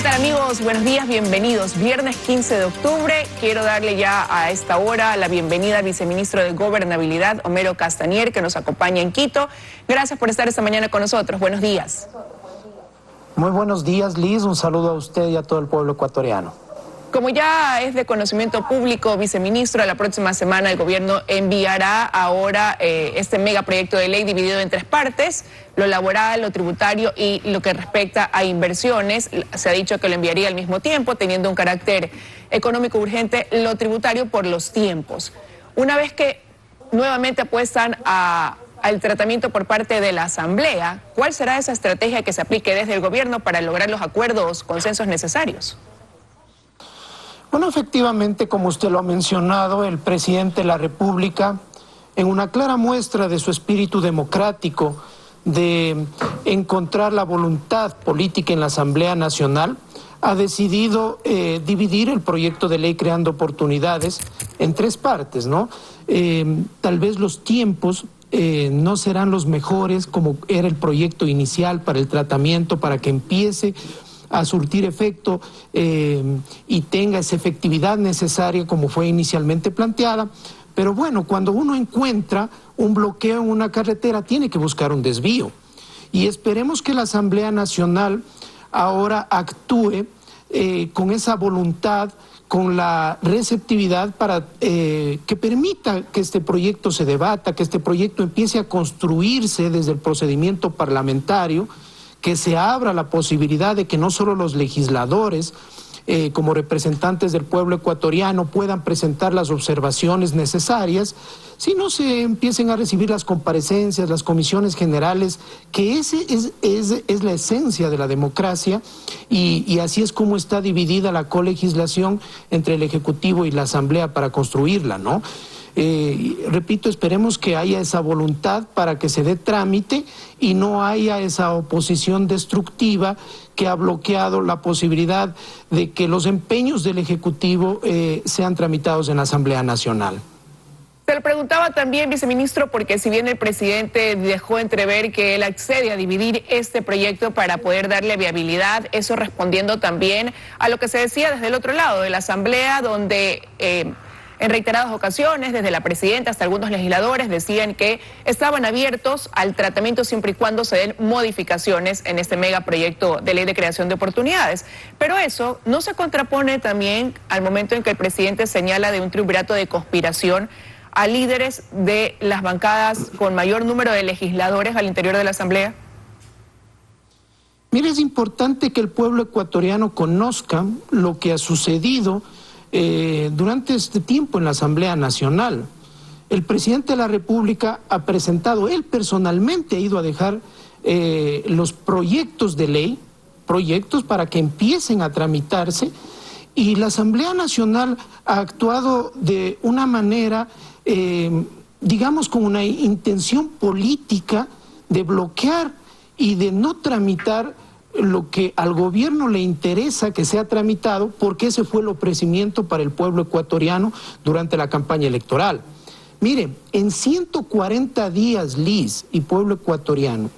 ¿Qué tal, amigos? Buenos días, bienvenidos. Viernes 15 de octubre. Quiero darle ya a esta hora la bienvenida al viceministro de Gobernabilidad, Homero Castañer, que nos acompaña en Quito. Gracias por estar esta mañana con nosotros. Buenos días. Muy buenos días, Liz. Un saludo a usted y a todo el pueblo ecuatoriano. Como ya es de conocimiento público, viceministro, la próxima semana el gobierno enviará ahora este megaproyecto de ley dividido en tres partes: lo laboral, lo tributario y lo que respecta a inversiones. Se ha dicho que lo enviaría al mismo tiempo, teniendo un carácter económico urgente, lo tributario por los tiempos. Una vez que nuevamente apuestan al tratamiento por parte de la Asamblea, ¿cuál será esa estrategia que se aplique desde el gobierno para lograr los acuerdos, consensos necesarios? Bueno, efectivamente, como usted lo ha mencionado, el presidente de la República, en una clara muestra de su espíritu democrático de encontrar la voluntad política en la Asamblea Nacional, ha decidido dividir el proyecto de ley creando oportunidades en tres partes, ¿no? Tal vez los tiempos no serán los mejores como era el proyecto inicial para el tratamiento, para que empiece a surtir efecto y tenga esa efectividad necesaria como fue inicialmente planteada. Pero bueno, cuando uno encuentra un bloqueo en una carretera, tiene que buscar un desvío. Y esperemos que la Asamblea Nacional ahora actúe con esa voluntad, con la receptividad para que permita que este proyecto se debata, que este proyecto empiece a construirse desde el procedimiento parlamentario, que se abra la posibilidad de que no solo los legisladores, como representantes del pueblo ecuatoriano, puedan presentar las observaciones necesarias, sino se empiecen a recibir las comparecencias, las comisiones generales, que ese es la esencia de la democracia, y así es como está dividida la colegislación entre el Ejecutivo y la Asamblea para construirla, ¿no? Repito, esperemos que haya esa voluntad para que se dé trámite y no haya esa oposición destructiva que ha bloqueado la posibilidad de que los empeños del Ejecutivo sean tramitados en la Asamblea Nacional. Se lo preguntaba también, viceministro, porque si bien el presidente dejó entrever que él accede a dividir este proyecto para poder darle viabilidad, eso respondiendo también a lo que se decía desde el otro lado de la Asamblea, donde en reiteradas ocasiones, desde la presidenta hasta algunos legisladores, decían que estaban abiertos al tratamiento siempre y cuando se den modificaciones en este megaproyecto de ley de creación de oportunidades. Pero eso no se contrapone también al momento en que el presidente señala de un triunvirato de conspiración a líderes de las bancadas con mayor número de legisladores al interior de la Asamblea. Mire, es importante que el pueblo ecuatoriano conozca lo que ha sucedido durante este tiempo en la Asamblea Nacional. El presidente de la República ha presentado, él personalmente ha ido a dejar los proyectos de ley, proyectos para que empiecen a tramitarse, y la Asamblea Nacional ha actuado de una manera, digamos, con una intención política de bloquear y de no tramitar lo que al gobierno le interesa que sea tramitado, porque ese fue el ofrecimiento para el pueblo ecuatoriano durante la campaña electoral. Mire, en 140 días, Liz y pueblo ecuatoriano,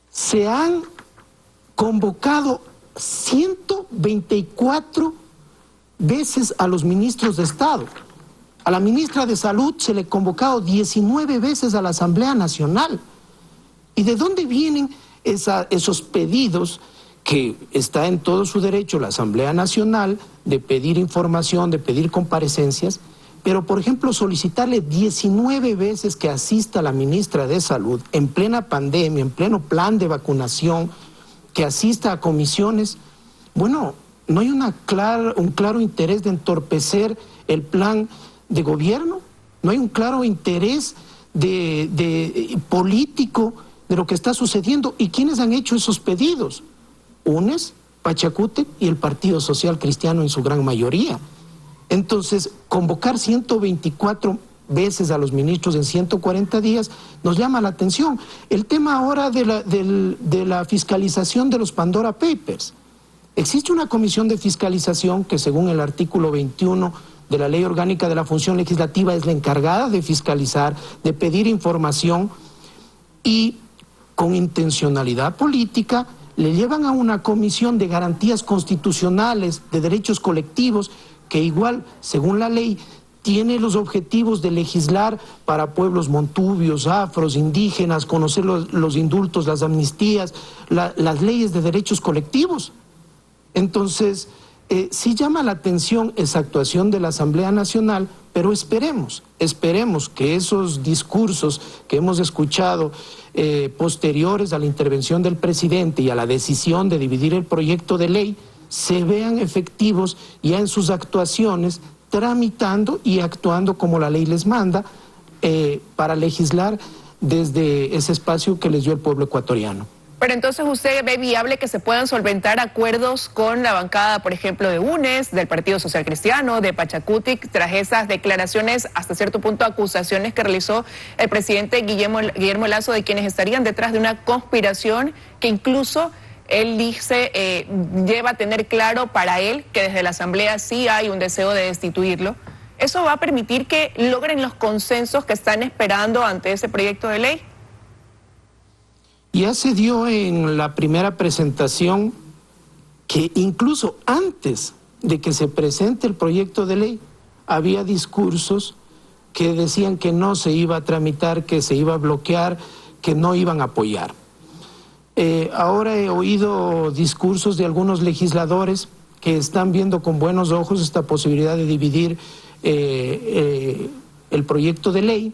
se han convocado 124 veces a los ministros de Estado. A la ministra de Salud se le ha convocado 19 veces a la Asamblea Nacional. ¿Y de dónde vienen esos pedidos? Que está en todo su derecho la Asamblea Nacional de pedir información, de pedir comparecencias, pero por ejemplo solicitarle 19 veces que asista la ministra de Salud en plena pandemia, en pleno plan de vacunación, que asista a comisiones. Bueno, no hay un claro interés de entorpecer el plan de gobierno, no hay un claro interés político de lo que está sucediendo. ¿Y quiénes han hecho esos pedidos? UNES, Pachacútec y el Partido Social Cristiano en su gran mayoría. Entonces, convocar 124 veces a los ministros en 140 días nos llama la atención. El tema ahora de la fiscalización de los Pandora Papers. Existe una comisión de fiscalización que, según el artículo 21 de la Ley Orgánica de la Función Legislativa, es la encargada de fiscalizar, de pedir información, y con intencionalidad política le llevan a una comisión de garantías constitucionales, de derechos colectivos, que igual, según la ley, tiene los objetivos de legislar para pueblos montubios, afros, indígenas, conocer los indultos, las amnistías, las leyes de derechos colectivos. Entonces, sí llama la atención esa actuación de la Asamblea Nacional, pero esperemos que esos discursos que hemos escuchado posteriores a la intervención del presidente y a la decisión de dividir el proyecto de ley se vean efectivos ya en sus actuaciones, tramitando y actuando como la ley les manda para legislar desde ese espacio que les dio el pueblo ecuatoriano. Pero entonces usted ve viable que se puedan solventar acuerdos con la bancada, por ejemplo, de UNES, del Partido Social Cristiano, de Pachacutic, tras esas declaraciones, hasta cierto punto acusaciones que realizó el presidente Guillermo Lasso de quienes estarían detrás de una conspiración que incluso él dice lleva a tener claro para él que desde la Asamblea sí hay un deseo de destituirlo? ¿Eso va a permitir que logren los consensos que están esperando ante ese proyecto de ley? Ya se dio en la primera presentación que incluso antes de que se presente el proyecto de ley había discursos que decían que no se iba a tramitar, que se iba a bloquear, que no iban a apoyar. Ahora he oído discursos de algunos legisladores que están viendo con buenos ojos esta posibilidad de dividir el proyecto de ley.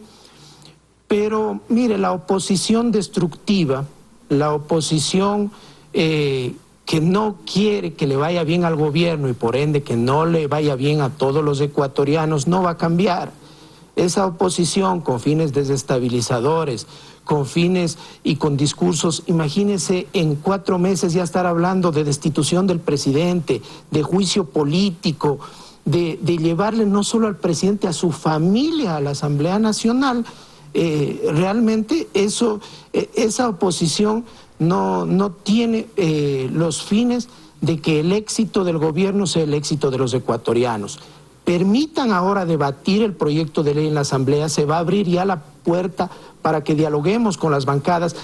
Pero mire, la oposición destructiva, la oposición que no quiere que le vaya bien al gobierno y por ende que no le vaya bien a todos los ecuatorianos, no va a cambiar. Esa oposición con fines desestabilizadores, con fines y con discursos, imagínense en 4 meses ya estar hablando de destitución del presidente, de juicio político, de llevarle no solo al presidente, a su familia, a la Asamblea Nacional. Realmente esa oposición no tiene los fines de que el éxito del gobierno sea el éxito de los ecuatorianos. Permitan ahora debatir el proyecto de ley en la Asamblea, se va a abrir ya la puerta para que dialoguemos con las bancadas.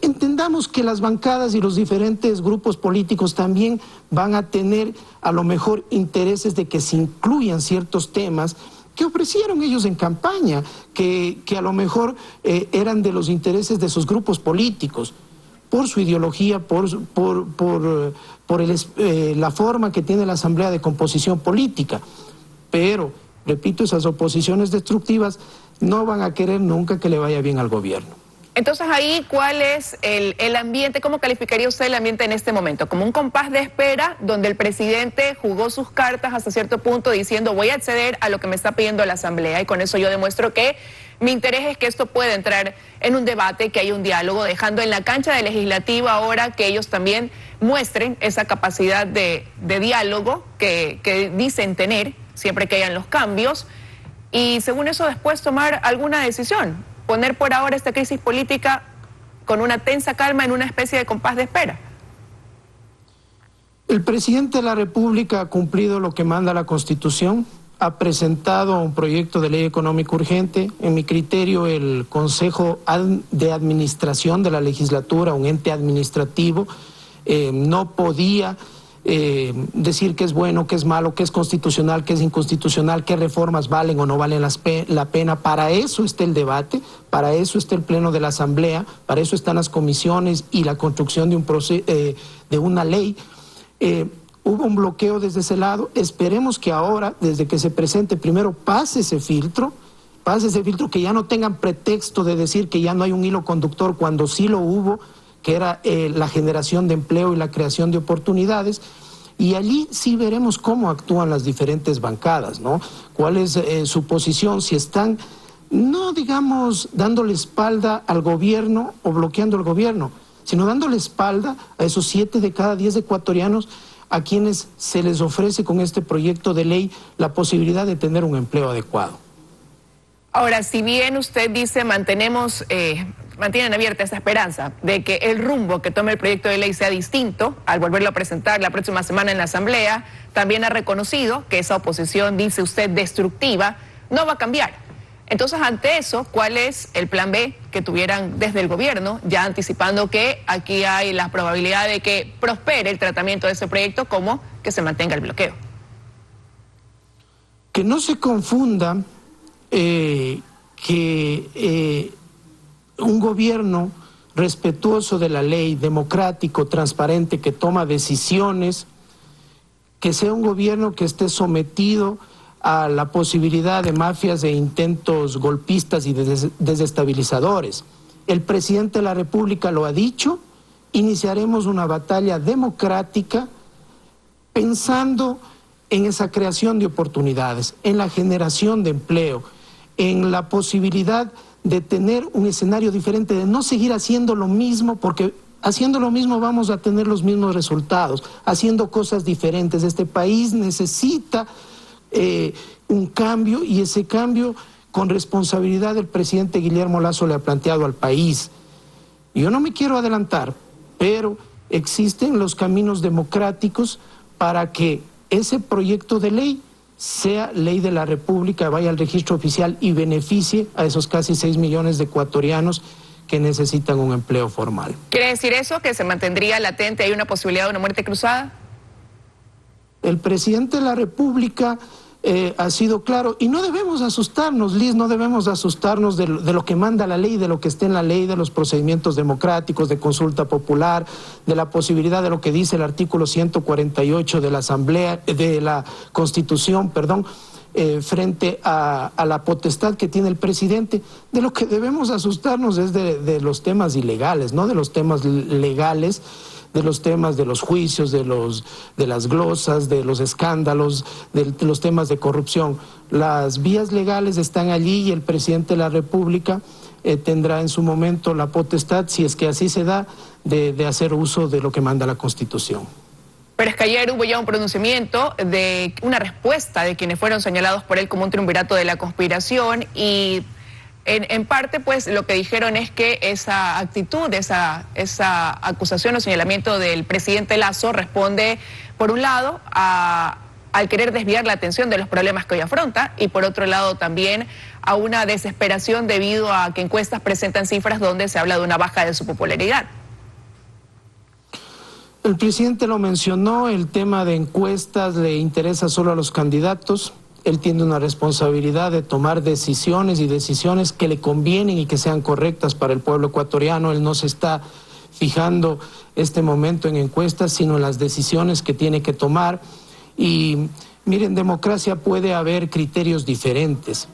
Entendamos que las bancadas y los diferentes grupos políticos también van a tener a lo mejor intereses de que se incluyan ciertos temas que ofrecieron ellos en campaña, que a lo mejor eran de los intereses de sus grupos políticos, por su ideología, por la forma que tiene la Asamblea de composición política. Pero, repito, esas oposiciones destructivas no van a querer nunca que le vaya bien al gobierno. Entonces ahí, ¿cuál es el ambiente? ¿Cómo calificaría usted el ambiente en este momento? ¿Como un compás de espera donde el presidente jugó sus cartas hasta cierto punto diciendo voy a acceder a lo que me está pidiendo la Asamblea y con eso yo demuestro que mi interés es que esto pueda entrar en un debate, que haya un diálogo, dejando en la cancha del legislativo ahora que ellos también muestren esa capacidad de diálogo que dicen tener siempre que hayan los cambios y según eso después tomar alguna decisión? Poner por ahora esta crisis política con una tensa calma en una especie de compás de espera. El presidente de la República ha cumplido lo que manda la Constitución, ha presentado un proyecto de ley económica urgente. En mi criterio, el Consejo de Administración de la Legislatura, un ente administrativo, no podía decir que es bueno, que es malo, que es constitucional, que es inconstitucional, qué reformas valen o no valen la pena. Para eso está el debate, para eso está el Pleno de la Asamblea, para eso están las comisiones y la construcción de una ley. Hubo un bloqueo desde ese lado. Esperemos que ahora, desde que se presente, primero pase ese filtro, que ya no tengan pretexto de decir que ya no hay un hilo conductor cuando sí lo hubo, que era la generación de empleo y la creación de oportunidades, y allí sí veremos cómo actúan las diferentes bancadas, ¿no? Cuál es su posición, si están, no digamos, dándole espalda al gobierno o bloqueando al gobierno, sino dándole espalda a esos 7 de cada 10 ecuatorianos a quienes se les ofrece con este proyecto de ley la posibilidad de tener un empleo adecuado. Ahora, si bien usted dice mantienen abierta esa esperanza de que el rumbo que tome el proyecto de ley sea distinto al volverlo a presentar la próxima semana en la Asamblea, también ha reconocido que esa oposición, dice usted, destructiva, no va a cambiar. Entonces, ante eso, ¿cuál es el plan B que tuvieran desde el gobierno, ya anticipando que aquí hay la probabilidad de que prospere el tratamiento de ese proyecto como que se mantenga el bloqueo? Que no se confunda un gobierno respetuoso de la ley, democrático, transparente, que toma decisiones, que sea un gobierno que esté sometido a la posibilidad de mafias e intentos golpistas y desestabilizadores. El presidente de la República lo ha dicho, iniciaremos una batalla democrática pensando en esa creación de oportunidades, en la generación de empleo, en la posibilidad de tener un escenario diferente, de no seguir haciendo lo mismo, porque haciendo lo mismo vamos a tener los mismos resultados, haciendo cosas diferentes. Este país necesita un cambio, y ese cambio, con responsabilidad, el presidente Guillermo Lasso le ha planteado al país. Yo no me quiero adelantar, pero existen los caminos democráticos para que ese proyecto de ley sea ley de la República, vaya al registro oficial y beneficie a esos casi 6 millones de ecuatorianos que necesitan un empleo formal. ¿Quiere decir eso, que se mantendría latente, hay una posibilidad de una muerte cruzada? El presidente de la República ha sido claro, y no debemos asustarnos, Liz, no debemos asustarnos de lo que manda la ley, de lo que esté en la ley, de los procedimientos democráticos, de consulta popular, de la posibilidad de lo que dice el artículo 148 de la Asamblea, de la Constitución, perdón, frente a la potestad que tiene el presidente. De lo que debemos asustarnos es de los temas ilegales, no de los temas legales, de los temas de los juicios, de las glosas, de los escándalos, de los temas de corrupción. Las vías legales están allí y el presidente de la República tendrá en su momento la potestad, si es que así se da, de hacer uso de lo que manda la Constitución. Pero es que ayer hubo ya un pronunciamiento de una respuesta de quienes fueron señalados por él como un triunvirato de la conspiración, y en parte pues lo que dijeron es que esa actitud, esa acusación o señalamiento del presidente Lasso responde, por un lado, al querer desviar la atención de los problemas que hoy afronta, y por otro lado también a una desesperación debido a que encuestas presentan cifras donde se habla de una baja de su popularidad. El presidente lo mencionó, el tema de encuestas le interesa solo a los candidatos. Él tiene una responsabilidad de tomar decisiones, y decisiones que le convienen y que sean correctas para el pueblo ecuatoriano. Él no se está fijando este momento en encuestas, sino en las decisiones que tiene que tomar. Y miren, en democracia puede haber criterios diferentes,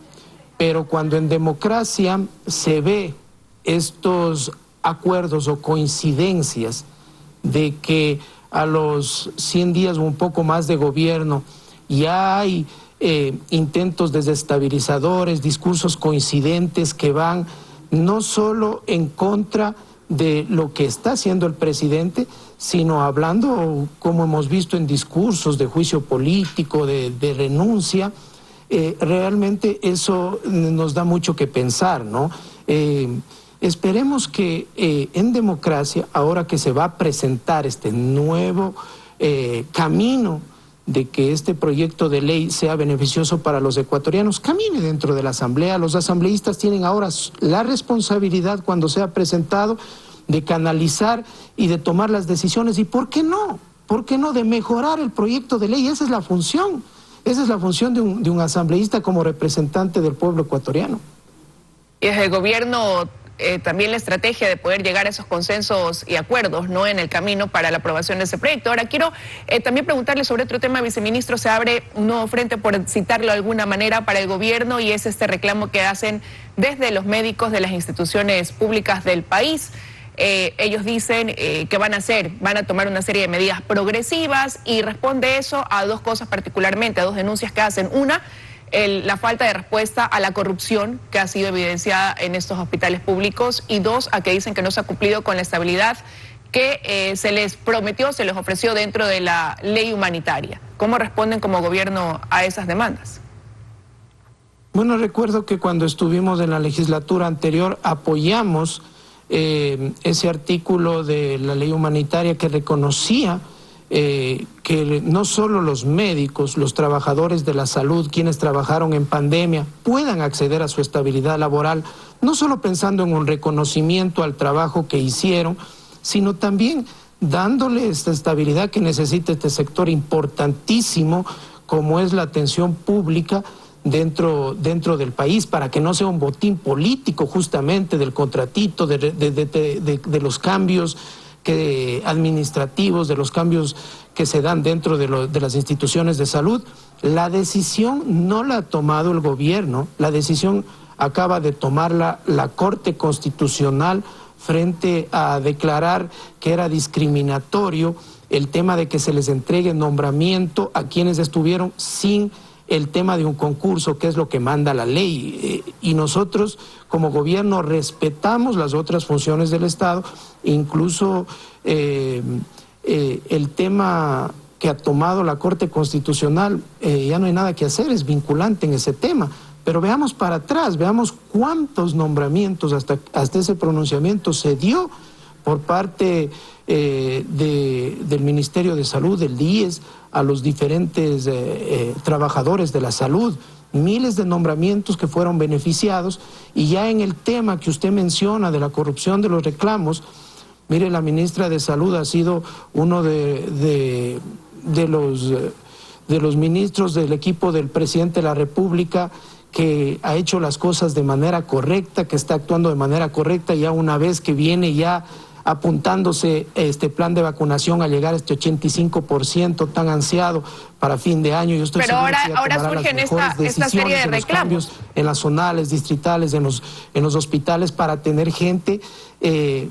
pero cuando en democracia se ve estos acuerdos o coincidencias de que a los 100 días o un poco más de gobierno ya hay intentos desestabilizadores, discursos coincidentes que van no solo en contra de lo que está haciendo el presidente, sino hablando, como hemos visto en discursos de juicio político, de renuncia. Realmente eso nos da mucho que pensar, ¿no? Esperemos que en democracia, ahora que se va a presentar este nuevo camino de que este proyecto de ley sea beneficioso para los ecuatorianos, camine dentro de la Asamblea. Los asambleístas tienen ahora la responsabilidad, cuando sea presentado, de canalizar y de tomar las decisiones. ¿Y por qué no? ¿Por qué no? De mejorar el proyecto de ley. Esa es la función. Esa es la función de un asambleísta como representante del pueblo ecuatoriano. Y desde el gobierno también la estrategia de poder llegar a esos consensos y acuerdos, ¿no?, en el camino para la aprobación de ese proyecto. Ahora quiero también preguntarle sobre otro tema, viceministro. Se abre un nuevo frente, por citarlo de alguna manera, para el gobierno, y es este reclamo que hacen desde los médicos de las instituciones públicas del país. Ellos dicen que van a tomar una serie de medidas progresivas, y responde eso a dos cosas particularmente, a dos denuncias que hacen. Una, la falta de respuesta a la corrupción que ha sido evidenciada en estos hospitales públicos, y dos, a que dicen que no se ha cumplido con la estabilidad que se les prometió, se les ofreció dentro de la ley humanitaria. ¿Cómo responden como gobierno a esas demandas? Bueno, recuerdo que cuando estuvimos en la legislatura anterior apoyamos ese artículo de la ley humanitaria que reconocía que no solo los médicos, los trabajadores de la salud, quienes trabajaron en pandemia, puedan acceder a su estabilidad laboral, no solo pensando en un reconocimiento al trabajo que hicieron, sino también dándole esta estabilidad que necesita este sector importantísimo como es la atención pública dentro del país, para que no sea un botín político justamente del contratito, de los cambios administrativos, de los cambios que se dan dentro de las instituciones de salud. La decisión no la ha tomado el gobierno, la decisión acaba de tomarla la Corte Constitucional frente a declarar que era discriminatorio el tema de que se les entregue nombramiento a quienes estuvieron sin el tema de un concurso, que es lo que manda la ley. Y nosotros, como gobierno, respetamos las otras funciones del Estado, incluso el tema que ha tomado la Corte Constitucional, ya no hay nada que hacer, es vinculante en ese tema. Pero veamos para atrás, veamos cuántos nombramientos hasta ese pronunciamiento se dio por parte del Ministerio de Salud, del IES, a los diferentes trabajadores de la salud. Miles de nombramientos que fueron beneficiados. Y ya en el tema que usted menciona de la corrupción de los reclamos, mire, la ministra de Salud ha sido uno de los ministros del equipo del presidente de la República, que ha hecho las cosas de manera correcta, que está actuando de manera correcta, ya una vez que viene ya apuntándose este plan de vacunación a llegar a este 85% tan ansiado para fin de año. Yo estoy Pero ahora surgen esta serie de reclamos en las zonales, distritales, en los hospitales, para tener gente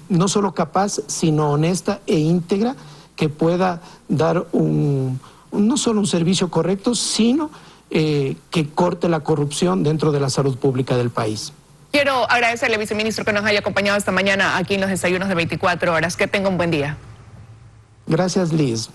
no solo capaz, sino honesta e íntegra, que pueda dar no solo un servicio correcto, sino que corte la corrupción dentro de la salud pública del país. Quiero agradecerle, viceministro, que nos haya acompañado esta mañana aquí en los desayunos de 24 horas. Que tenga un buen día. Gracias, Liz.